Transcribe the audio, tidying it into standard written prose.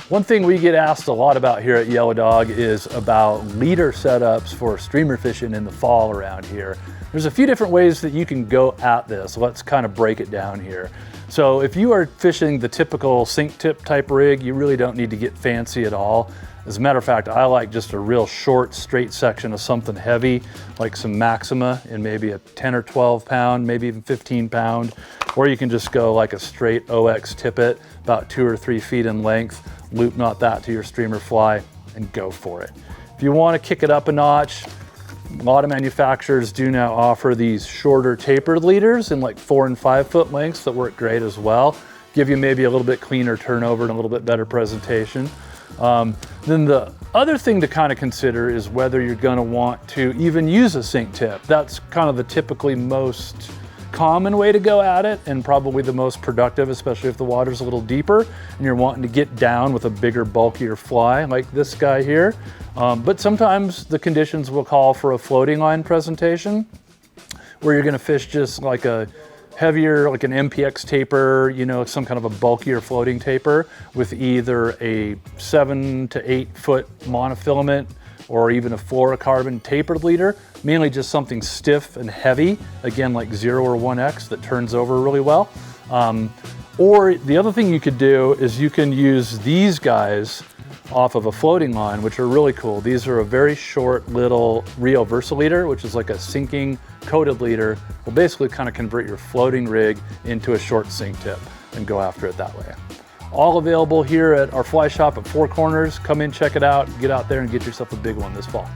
One thing we get asked a lot about here at Yellow Dog is about leader setups for streamer fishing in the fall around here. There's a few different ways that you can go at this. Let's kind of break it down here. So if you are fishing the typical sink tip type rig, you really don't need to get fancy at all. As a matter of fact, I like just a real short, straight section of something heavy, like some Maxima in maybe a 10 or 12 pound, maybe even 15 pound, or you can just go like a straight OX tippet, about 2 or 3 feet in length, loop knot that to your streamer fly and go for it. If you want to kick it up a notch, a lot of manufacturers do now offer these shorter tapered leaders in like 4 and 5 foot lengths that work great as well. Give you maybe a little bit cleaner turnover and a little bit better presentation. Then the other thing to kind of consider is whether you're going to want to even use a sink tip. That's kind of the typically most common way to go at it and probably the most productive, especially if the water's a little deeper and you're wanting to get down with a bigger, bulkier fly like this guy here. But sometimes the conditions will call for a floating line presentation where you're going to fish just like a heavier, like an MPX taper, you know, some kind of a bulkier floating taper with either a 7 to 8 foot monofilament or even a fluorocarbon tapered leader, mainly just something stiff and heavy, again, like 0 or 1X that turns over really well. Or the other thing you could do is you can use these guys off of a floating line, which are really cool. These are a very short little Rio Versa leader, which is like a sinking coated leader. Will basically kind of convert your floating rig into a short sink tip and go after it that way. All available here at our fly shop at Four Corners. Come in, check it out, get out there and get yourself a big one this fall.